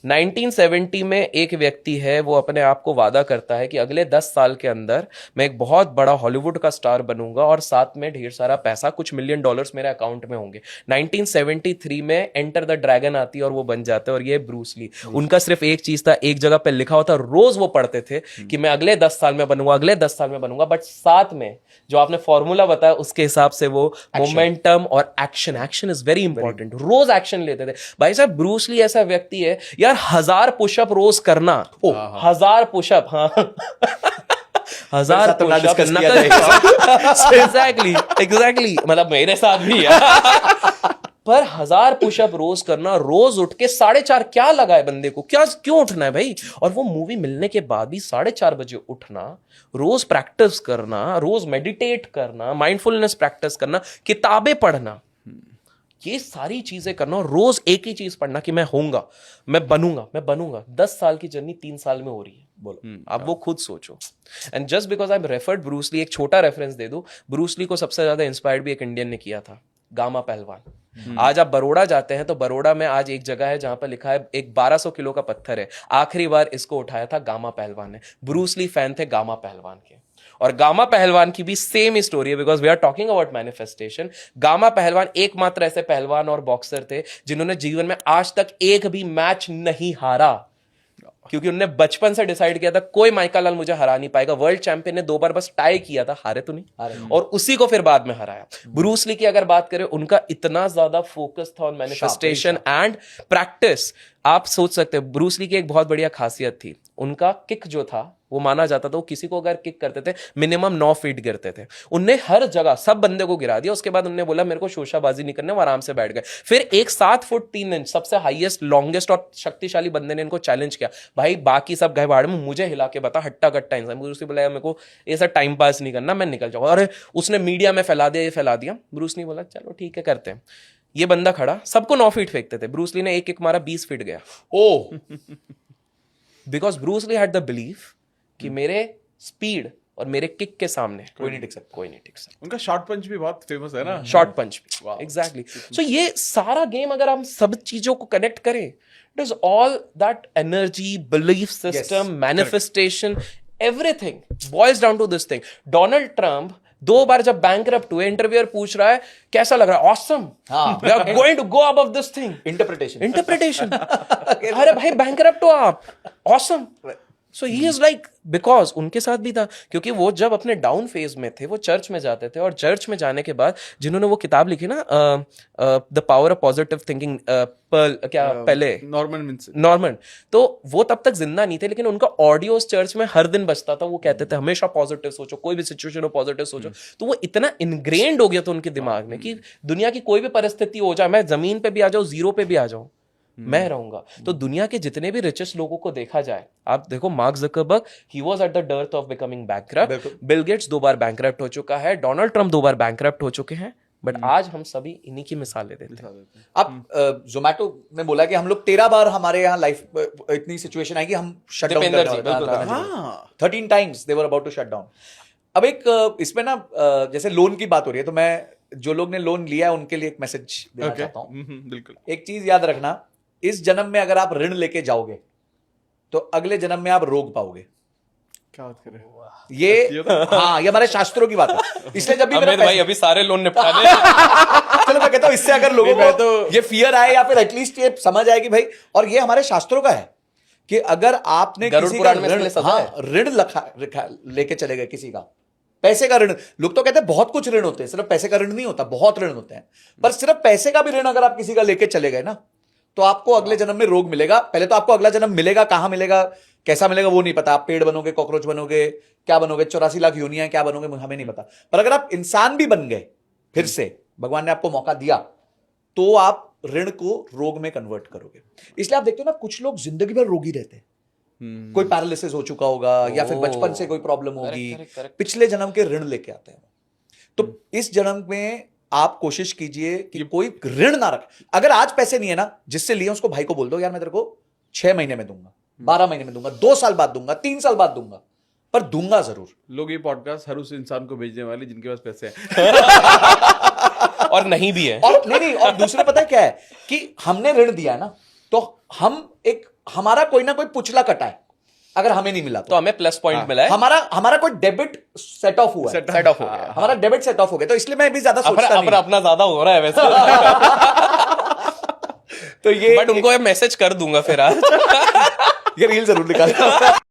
1970 में एक व्यक्ति है, वो अपने आप को वादा करता है कि अगले 10 साल के अंदर मैं एक बहुत बड़ा हॉलीवुड का स्टार बनूंगा और साथ में ढेर सारा पैसा, कुछ मिलियन डॉलर्स मेरे अकाउंट में होंगे। 1973 में एंटर द ड्रैगन आती है और वो बन जाते हैं, और ये ब्रूस ली। उनका सिर्फ एक चीज था, एक जगह पे लिखा होता, रोज वो पढ़ते थे कि मैं अगले 10 साल में बनूंगा, अगले 10 साल में बनूंगा। बट साथ में जो आपने फॉर्मूला बताया उसके हिसाब से वो मोमेंटम और एक्शन इज वेरी इंपॉर्टेंट, रोज एक्शन लेते थे भाई साहब। ब्रूस ली ऐसा व्यक्ति है यार, 1000 पुशअप रोज करना, 1000 पुशअप, हाँ 1000 पुशअप एग्जैक्टली मतलब मेरे साथ भी है पर 1000 पुशअप रोज करना, रोज उठ के 4:30, क्या लगा है बंदे को, क्या क्यों उठना है भाई? और वो मूवी मिलने के बाद भी 4:30 बजे उठना, रोज प्रैक्टिस करना, रोज मेडिटेट करना, माइंडफुलनेस प्रैक्टिस करना, किताबें पढ़ना, ये सारी चीजें करना, और रोज एक ही चीज पढ़ना कि मैं होऊंगा, मैं बनूंगा। 10 साल की जर्नी 3 साल में हो रही है, बोलो आप वो खुद सोचो। And just because I am referred Bruce Lee, एक छोटा रेफरेंस दे दूं, ब्रूस ली को सबसे ज्यादा इंस्पायर्ड भी एक इंडियन ने किया था, गामा पहलवान। आज आप बड़ौदा जाते हैं तो बड़ौदा में आज एक जगह है जहां पर लिखा है एक 1200 किलो का पत्थर है, आखिरी बार इसको उठाया था गामा पहलवान ने। ब्रूस ली फैन थे गामा पहलवान के, और गामा पहलवान की भी सेम स्टोरी है, because we are talking about manifestation. Gama Pehlwan एकमात्र ऐसे पहलवान और बॉक्सर थे जिन्होंने जीवन में आज तक एक भी मैच नहीं हारा, क्योंकि उन्होंने बचपन से डिसाइड किया था कोई माइका लाल मुझे हरा नहीं पाएगा। वर्ल्ड चैंपियन ने 2 बार बस टाई किया था, हारे तो नहीं, और उसी को फिर बाद में हराया। ब्रूस ली की अगर बात करें, उनका इतना ज्यादा फोकस था ऑन मैनिफेस्टेशन एंड प्रैक्टिस। आप सोच सकते हैं ब्रूस ली की एक बहुत बढ़िया खासियत थी, उनका किक जो था वो माना जाता था, वो किसी को अगर किक करते थे मिनिमम 9 फीट गिरते थे। उनने हर जगह सब बंदे को गिरा दिया, उसके बाद उन्होंने बोला मेरे को शोशाबाजी नहीं करने, वो आराम से बैठ गए। फिर एक 7 फुट 3 इंच सबसे हाईएस्ट, लॉन्गेस्ट और शक्तिशाली बंदे ने इनको चैलेंज किया, भाई बाकी सब गए भाड़ में, मुझे हिला के बता, हट्टा कट्टा इंसान। ब्रूस ली बोला मेरे को ऐसा टाइम पास नहीं करना, मैं निकल जाऊंगा। और उसने मीडिया में फैला दिया, ये फैला दिया। ब्रूस ली बोला चलो ठीक है करते हैं। ये बंदा खड़ा, सबको 9 फीट फेंकते थे, ब्रूस ली ने एक किक मारा, 20 फीट गया। Oh because Bruce Lee had the belief कि मेरे स्पीड और मेरे किक के सामने कोई नहीं टिक सकता। उनका शॉर्ट पंच भी बहुत फेमस है ना, शॉर्ट पंच भी, एग्जैक्टली। सो ये सारा गेम अगर हम सब चीजों को कनेक्ट करें, it is all that energy, belief system, manifestation, everything boils down to this thing. Donald Trump 2 बार जब बैंकरप्ट हुए, इंटरव्यूअर पूछ रहा है कैसा लग रहा है, awesome, we are going to go above this thing. Interpretation अरे भाई बैंकरप्ट हो आप, awesome. So he is like, because उनके साथ भी था, क्योंकि वो जब अपने डाउन फेज में थे वो चर्च में जाते थे, और चर्च में जाने के बाद जिन्होंने वो किताब लिखी ना, the power of positive thinking, पहले नॉर्मन, तो वो तब तक जिंदा नहीं थे, लेकिन उनका ऑडियो चर्च में हर दिन बजता था। वो कहते थे हमेशा पॉजिटिव सोचो, कोई भी सिचुएशन हो पॉजिटिव सोचो। तो वो इतना इनग्रेन्ड हो गया था उनके दिमाग में कि दुनिया की कोई भी परिस्थिति हो जाए, मैं जमीन पे भी आ जाऊं, जीरो पे भी आ जाऊं, मैं रहूंगा। तो दुनिया के जितने भी रिचेस्ट लोगों को देखा जाए, आप देखो mark Zuckerberg, he was at the dearth of becoming bankrupt. Bill Gates 2 bar bankrupt हो चुका है, डोनाल्ड ट्रंप 2 बार बैंकरप्ट हो चुके हैं, बट आज हम सभी इन्हीं की मिसालें देते हैं। अब जोमेटो ने बोला कि हम लोग 13 बार हमारे यहाँ लाइफ इतनी सिचुएशन आई कि हम शट डाउन कर रहे, 13 times they were about to shut down. अब एक इसमें ना जैसे लोन की बात हो रही है, तो मैं जो लोग ने लोन लिया है उनके लिए एक मैसेज देना चाहता हूँ। बिल्कुल। एक चीज याद रखना, इस जन्म में अगर आप ऋण लेके जाओगे तो अगले जन्म में आप रोग पाओगे। क्या बात कर रहे हो? ये हाँ, ये हमारे शास्त्रों की बात है। इसलिए जब भी भाई अभी सारे लोन निपटा दे चलो मैं कहता हूं इससे अगर लोगों को तो ये फियर आए या फिर एटलीस्ट ये समझ आए कि भाई, और ये हमारे शास्त्रों का है कि अगर आपने किसी का ऋण लेके चले गए, किसी का पैसे का ऋण, लोग तो कहते हैं बहुत कुछ ऋण होते हैं, सिर्फ पैसे का ऋण नहीं होता, बहुत ऋण होते हैं, पर सिर्फ पैसे का भी ऋण अगर आप किसी का लेके चले गए ना, तो आपको अगले जन्म में रोग मिलेगा। पहले तो आपको अगला जन्म मिलेगा, कहां मिलेगा, कैसा मिलेगा वो नहीं पता, आप पेड़ बनोगे, कॉकरोच बनोगे, क्या बनोगे, 84 लाख योनियां क्या बनोगे, हमें नहीं पता। पर अगर आप इंसान भी बन गए, फिर से भगवान ने आपको मौका दिया, तो आप ऋण को रोग में कन्वर्ट करोगे। इसलिए आप देखते हो ना, कुछ लोग जिंदगी भर रोगी रहते हैं। कोई पैरालिसिस हो चुका होगा, या फिर बचपन से कोई प्रॉब्लम होगी, पिछले जन्म के ऋण लेके आते हैं। तो इस जन्म में आप कोशिश कीजिए कि कोई ऋण ना रख। अगर आज पैसे नहीं है ना, जिससे लिए उसको भाई को बोल दो, यार मैं तेरे को 6 महीने में दूंगा, 12 महीने में दूंगा, 2 साल बाद दूंगा, 3 साल बाद दूंगा, पर दूंगा जरूर। लोग ये पॉडकास्ट हर उस इंसान को भेजने वाले जिनके पास पैसे हैं और नहीं भी है, और नहीं, और दूसरा पता है क्या है कि हमने ऋण दिया ना, तो हम एक हमारा कोई ना कोई पुचला कटा है, अगर हमें नहीं मिला तो हमें प्लस पॉइंट मिला है, हमारा कोई डेबिट सेट ऑफ हुआ है, सेट ऑफ हो गया, हमारा डेबिट सेट ऑफ हो गया, तो इसलिए मैं भी ज्यादा सोचता नहीं। अपना ज्यादा हो रहा है वैसे। तो ये बट उनको मैं मैसेज कर दूंगा फिर आज। ये रील जरूर निकालना।